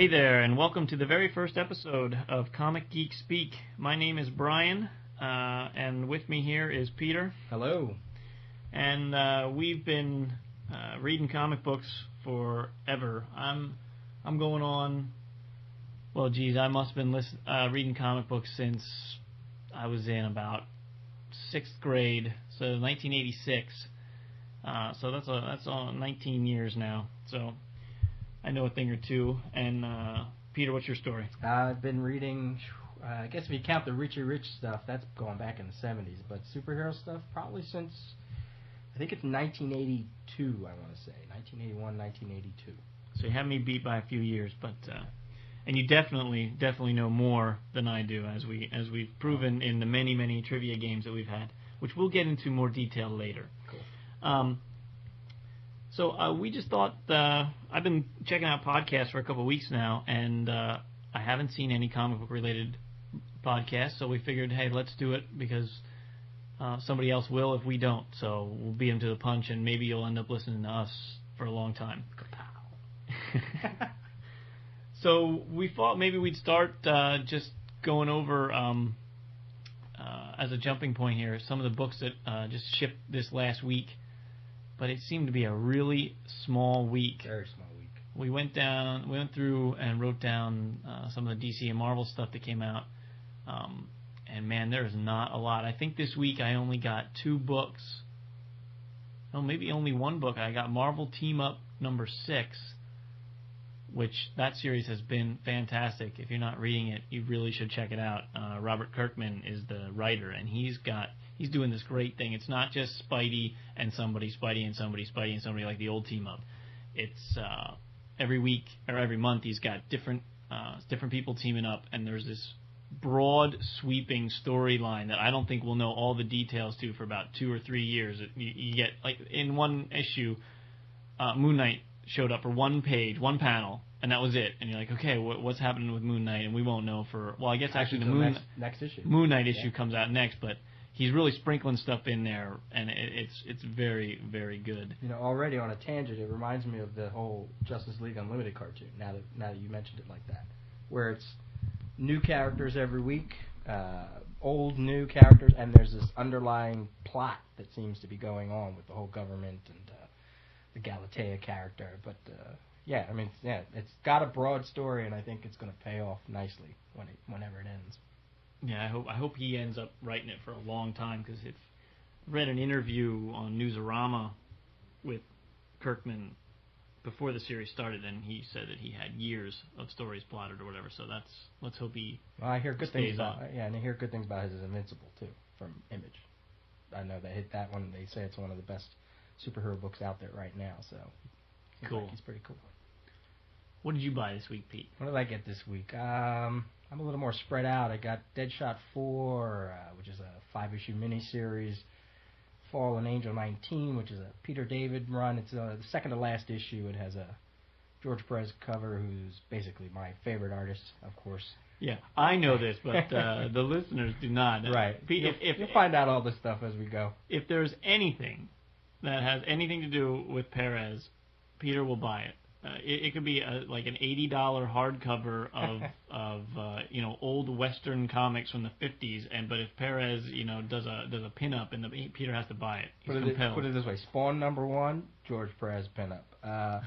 Hey there, and welcome to the very first episode of Comic Geek Speak. My name is Brian, and with me here is Peter. Hello. And we've been reading comic books forever. I'm going on. Well, geez, I must have been reading comic books since I was in about 6th grade, so 1986. So that's 19 years now. So I know a thing or two. And Peter, what's your story? I've been reading, I guess if you count the Richie Rich stuff, that's going back in the 70s. But superhero stuff, probably since, I think it's 1982, I want to say. 1981, 1982. So you have me beat by a few years, but and you definitely know more than I do, as we've proven in the many trivia games that we've had, which we'll get into more detail later. Cool. So we just thought, I've been checking out podcasts for a couple of weeks now, and I haven't seen any comic book related podcasts, so we figured, hey, let's do it because somebody else will if we don't. So we'll beat them to the punch, and maybe you'll end up listening to us for a long time. So we thought maybe we'd start just going over, as a jumping point here, some of the books that just shipped this last week. But it seemed to be a really small week. Very small week. We went through and wrote down some of the DC and Marvel stuff that came out. And man, there's not a lot. I think this week I only got 2 books. No, maybe only 1 book. I got Marvel Team Up number 6, which that series has been fantastic. If you're not reading it, you really should check it out. Robert Kirkman is the writer, and he's doing this great thing. It's not just Spidey and somebody, Spidey and somebody, Spidey and somebody like the old Team Up. It's every week or every month he's got different people teaming up, and there's this broad, sweeping storyline that I don't think we'll know all the details to for about 2 or 3 years. You get, like, in one issue, Moon Knight showed up for 1 page, 1 panel, and that was it. And you're like, okay, what's happening with Moon Knight? And we won't know for, well, I guess actually the next issue. Moon Knight issue comes out next, but he's really sprinkling stuff in there, and it's very, very good. You know, already on a tangent, it reminds me of the whole Justice League Unlimited cartoon, now that you mentioned it like that, where it's new characters every week, old, new characters, and there's this underlying plot that seems to be going on with the whole government and the Galatea character. But, it's got a broad story, and I think it's going to pay off nicely whenever it ends. Yeah, I hope he ends up writing it for a long time, because I read an interview on Newsarama with Kirkman before the series started, and he said that he had years of stories plotted or whatever. So let's hope he. Well, I hear good things on. and I hear good things about his Invincible too from Image. I know they hit that one. They say it's one of the best superhero books out there right now. So cool. Like he's pretty cool. What did you buy this week, Pete? What did I get this week? I'm a little more spread out. I got Deadshot 4, which is a 5-issue miniseries. Fallen Angel 19, which is a Peter David run. It's the second to last issue. It has a George Perez cover, who's basically my favorite artist, of course. Yeah, I know this, but the listeners do not. Right. Pete, you'll find out all this stuff as we go. If there's anything that has anything to do with Perez, Peter will buy it. It could be like an $80 hardcover of old Western comics from the 50s, but if Perez does a pinup, Peter has to buy it. He's compelled. Put it this way: Spawn #1, George Perez pinup. There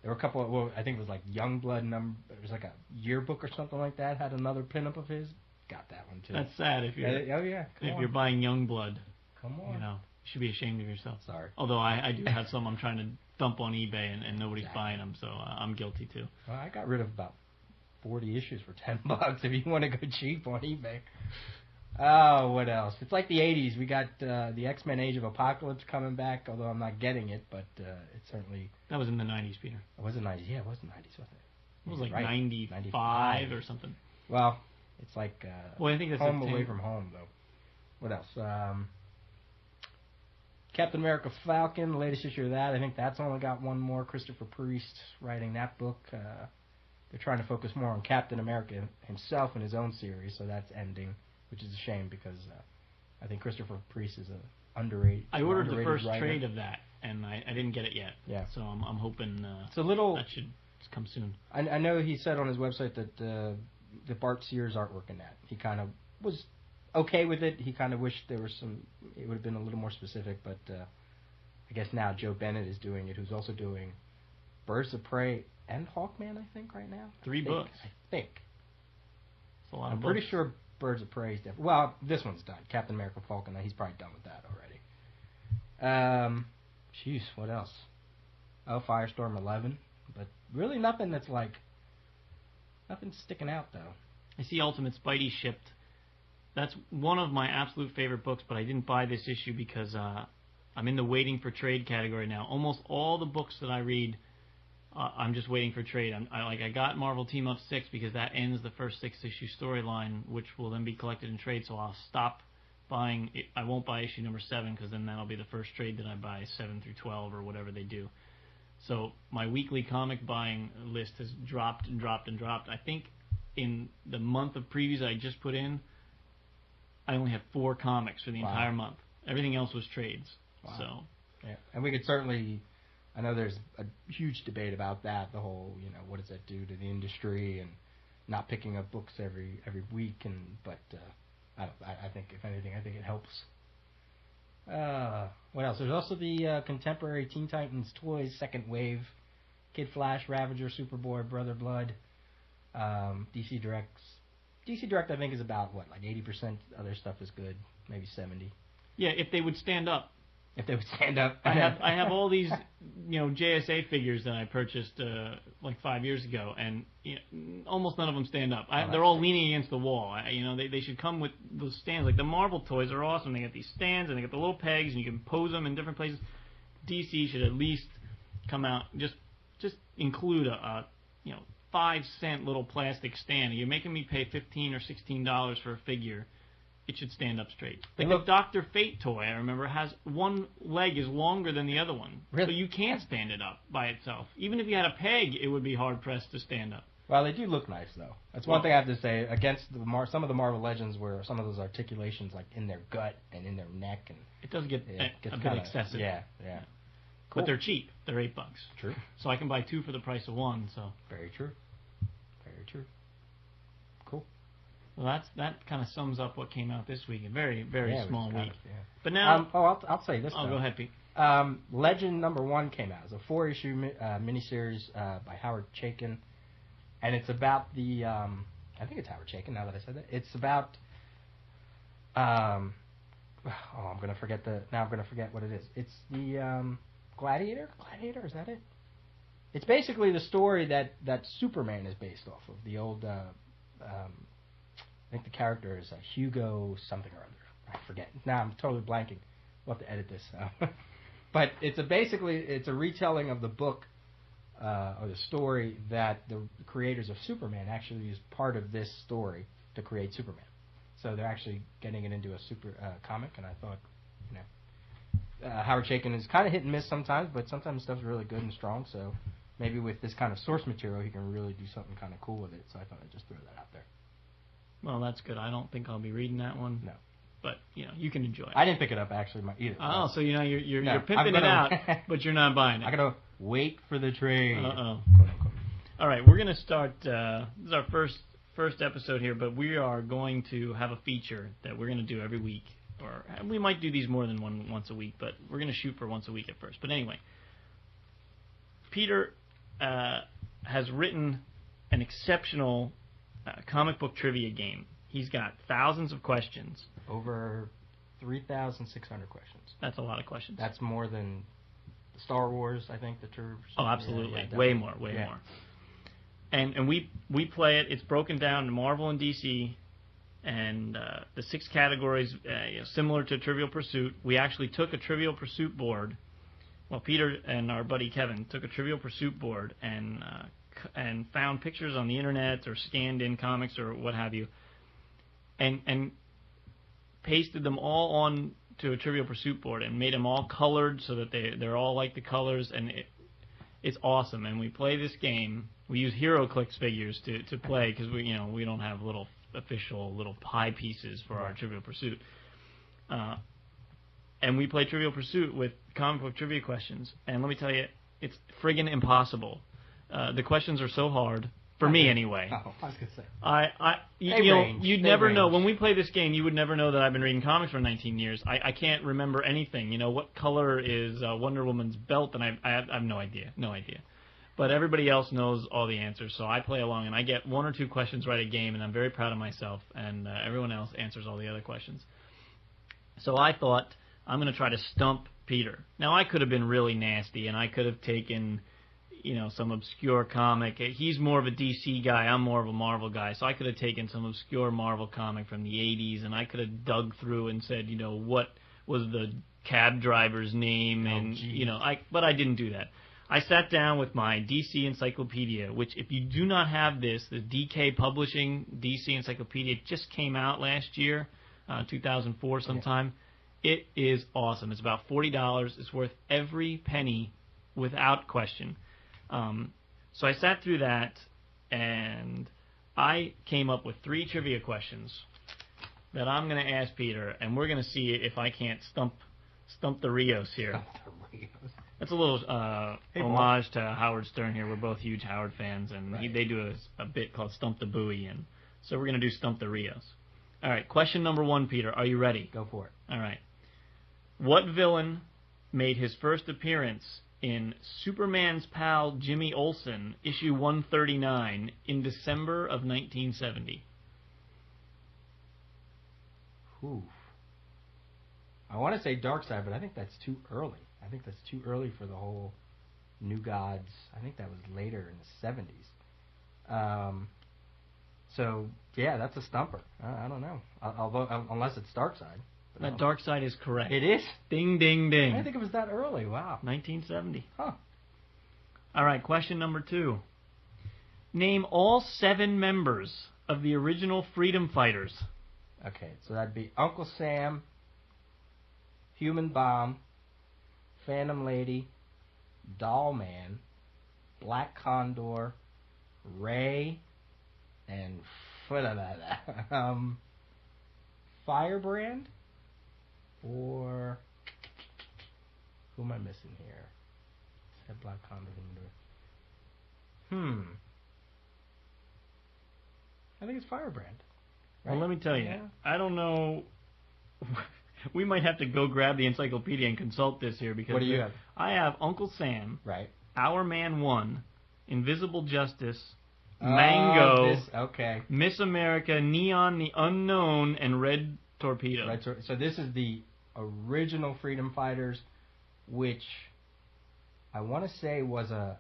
were a couple of, I think it was like Youngblood it was like a yearbook or something like that, had another pinup of his. Got that one too. That's sad if you're buying Youngblood. Come on. You should be ashamed of yourself. Sorry. Although I do have some I'm trying to dump on eBay and nobody's buying them, so I'm guilty too. Well, I got rid of about 40 issues for $10 if you want to go cheap on eBay. Oh, what else? It's like the 80s. We got the X-Men Age of Apocalypse coming back, although I'm not getting it, but it certainly... That was in the 90s, Peter. It was the 90s. Yeah, it was the 90s, wasn't it? It was like 95 or something. Well, it's like I think that's Home Away from Home, though. What else? Captain America Falcon, the latest issue of that. I think that's only got one more. Christopher Priest writing that book. They're trying to focus more on Captain America himself in his own series, so that's ending, which is a shame because I think Christopher Priest is an underrated. I ordered the first writer. trade of that, and I didn't get it yet. Yeah. So I'm hoping it's a little, that should come soon. I know he said on his website that the Bart Sears artwork in that, he kind of was okay with it. He kind of wished there was it would have been a little more specific, but I guess now Joe Bennett is doing it, who's also doing Birds of Prey and Hawkman, I think, right now. 3 books. I think. It's a lot I'm of pretty books. sure Birds of Prey is different. Well, this one's done. Captain America Falcon, he's probably done with that already. Jeez, what else? Oh, Firestorm 11. But really nothing that's like... Nothing sticking out, though. I see Ultimate Spidey shipped. That's one of my absolute favorite books, but I didn't buy this issue because I'm in the waiting for trade category now. Almost all the books that I read, I'm just waiting for trade. I got Marvel Team Up 6 because that ends the first 6-issue storyline, which will then be collected in trade, so I'll stop buying it. I won't buy issue number 7 because then that'll be the first trade that I buy, 7 through 12 or whatever they do. So my weekly comic buying list has dropped and dropped and dropped. I think in the month of previews I just put in, I only have 4 comics for the entire month. Everything else was trades. Wow. So, yeah. And we could certainly, I know there's a huge debate about that, the whole, what does that do to the industry and not picking up books every week, but I think, if anything, I think it helps. What else? There's also the contemporary Teen Titans Toys second wave, Kid Flash, Ravager, Superboy, Brother Blood, DC Direct, I think, is about, like 80%. Other stuff is good, maybe 70. Yeah, if they would stand up. If they would stand up. I have all these, JSA figures that I purchased like 5 years ago, and almost none of them stand up. They're all leaning against the wall. They should come with those stands. Like the Marvel toys are awesome. They got these stands and they got the little pegs, and you can pose them in different places. DC should at least come out just include a 5-cent little plastic stand. You're making me pay $15 or $16 for a figure. It should stand up straight. Like the Dr. Fate toy, I remember, has one leg is longer than the other one. Really? So you can't stand it up by itself. Even if you had a peg, it would be hard-pressed to stand up. Well, they do look nice, though. That's one thing I have to say against some of the Marvel Legends, where some of those articulations, like in their gut and in their neck, and it does get a bit excessive. Yeah. Cool. But they're cheap. They're $8. True. So I can buy 2 for the price of 1. So very true. Cool. Well, that kind of sums up what came out this week. A very, very small week. But now, I'll say this. Go ahead, Pete. Legend number 1 came out. It's a 4-issue miniseries by Howard Chaykin, and it's about the. I think it's Howard Chaykin. Now that I said that, it's about. I'm gonna forget what it is. It's the Gladiator. Gladiator, is that it? It's basically the story that Superman is based off of. The old. I think the character is Hugo something or other. I forget. Now I'm totally blanking. We'll have to edit this. But it's a retelling of the book or the story that the creators of Superman actually used part of this story to create Superman. So they're actually getting it into a super comic, and I thought, Howard Chaykin is kind of hit and miss sometimes, but sometimes stuff's really good and strong. So maybe with this kind of source material, he can really do something kind of cool with it. So I thought I'd just throw that out there. Well, that's good. I don't think I'll be reading that one. No. But, you can enjoy it. I didn't pick it up, actually, either. Oh, so you're pimping it out, but you're not buying it. I got to wait for the trade. Uh-oh. All right, we're going to start, this is our first episode here, but we are going to have a feature that we're going to do every week. Or we might do these more than once a week, but we're going to shoot for once a week at first. But anyway, Peter has written an exceptional comic book trivia game. He's got thousands of questions. Over 3,600 questions. That's a lot of questions. That's more than Star Wars, I think, the true. Oh, absolutely. Way more. And we play it. It's broken down to Marvel and DC, and the 6 categories, similar to Trivial Pursuit. We actually took a Trivial Pursuit board. Well, Peter and our buddy Kevin took a Trivial Pursuit board and found pictures on the internet or scanned in comics or what have you, and pasted them all on to a Trivial Pursuit board and made them all colored so that they're all like the colors, and it's awesome. And we play this game. We use HeroClix figures to play because we don't have little official little pie pieces for our Trivial Pursuit. And we play Trivial Pursuit with comic book trivia questions. And let me tell you, it's friggin' impossible. The questions are so hard. For me, anyway. Oh, I was going to say. You'd never know. When we play this game, you would never know that I've been reading comics for 19 years. I can't remember anything. What color is Wonder Woman's belt? And I have no idea. No idea. But everybody else knows all the answers, so I play along, and I get 1 or 2 questions right a game, and I'm very proud of myself, and everyone else answers all the other questions. So I thought, I'm going to try to stump Peter. Now, I could have been really nasty, and I could have taken... some obscure comic. He's more of a DC guy. I'm more of a Marvel guy. So I could have taken some obscure Marvel comic from the 80s, and I could have dug through and said, what was the cab driver's name? But I didn't do that. I sat down with my DC Encyclopedia, which if you do not have this, the DK Publishing DC Encyclopedia just came out last year, 2004 sometime. Yeah. It is awesome. It's about $40. It's worth every penny without question. So I sat through that, and I came up with 3 trivia questions that I'm going to ask Peter, and we're going to see if I can't stump the Rios here. Stump the Rios. That's a little homage to Howard Stern here. We're both huge Howard fans, and they do a bit called Stump the Buoy, and so we're going to do Stump the Rios. All right, question number 1, Peter. Are you ready? Go for it. All right. What villain made his first appearance in Superman's pal Jimmy Olsen, issue 139, in December of 1970? Oof. I want to say Darkseid, but I think that's too early. I think that's too early for the whole New Gods. I think that was later in the 70s. So, yeah, that's a stumper. I don't know. Unless it's Darkseid. That Darkseid is correct. It is? Ding, ding, ding. I didn't think it was that early. Wow. 1970. Huh. All right, question number 2. Name all 7 members of the original Freedom Fighters. Okay, so that'd be Uncle Sam, Human Bomb, Phantom Lady, Doll Man, Black Condor, Ray, and Firebrand? Or who am I missing here? Said Black Condor. I think it's Firebrand. Right? Well, let me tell you, I don't know. We might have to go grab the encyclopedia and consult this here because what do you have? I have Uncle Sam, right? Our Man 1, Invisible Justice, Mango, Miss America, Neon the Unknown, and Red Torpedo. So this is the original Freedom Fighters, which I want to say was a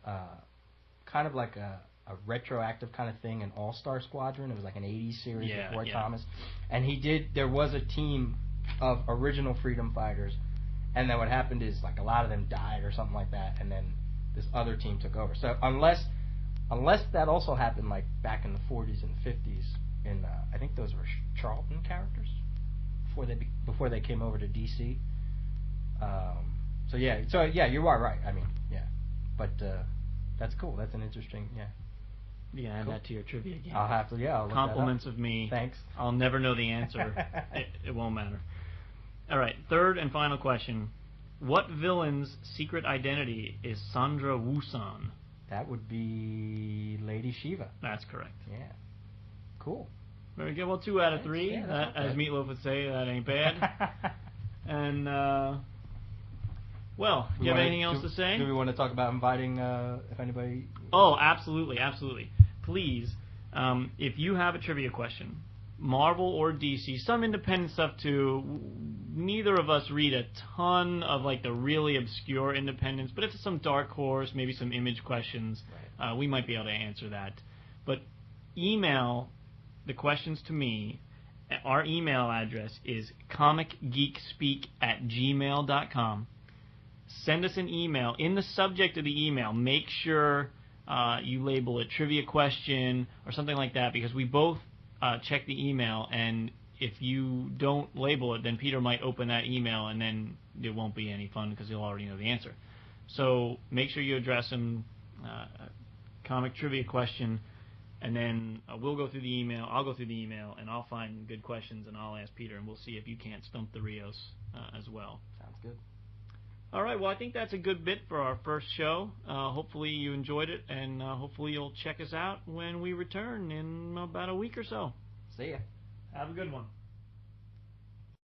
kind of like a retroactive kind of thing, an All-Star Squadron. It was like an 80s series with Roy Thomas. And there was a team of original Freedom Fighters, and then what happened is like a lot of them died or something like that, and then this other team took over. So unless that also happened like back in the 40s and 50s, I think those were Charlton characters before they came over to DC. So yeah, you are right. I mean, yeah, but that's cool. That's an interesting, You can add that to your trivia game. I'll have to, I'll look Compliments that up. of me. Thanks. I'll never know the answer. It won't matter. All right, third and final question. What villain's secret identity is Sandra Wusan? That would be Lady Shiva. That's correct. Yeah. Cool. Very good. Well, 2 out of 3. Yeah, as Meatloaf would say, that ain't bad. And, well, do you have anything else to say? Do we want to talk about inviting, if anybody... Oh, absolutely, absolutely. Please, if you have a trivia question, Marvel or DC, some independent stuff too. Neither of us read a ton of like the really obscure independents, but if it's some Dark Horse, maybe some Image questions, we might be able to answer that. But email the questions to me. Our email address is comicgeekspeak@gmail.com. Send us an email. In the subject of the email, make sure you label it trivia question or something like that, because we both check the email, and if you don't label it, then Peter might open that email, and then it won't be any fun because he'll already know the answer. So make sure you address him comic trivia question, and then we'll go through the email. I'll go through the email, and I'll find good questions, and I'll ask Peter, and we'll see if you can't stump the Rios as well. Sounds good. All right, well, I think that's a good bit for our first show. Hopefully you enjoyed it, and hopefully you'll check us out when we return in about a week or so. See ya. Have a good one.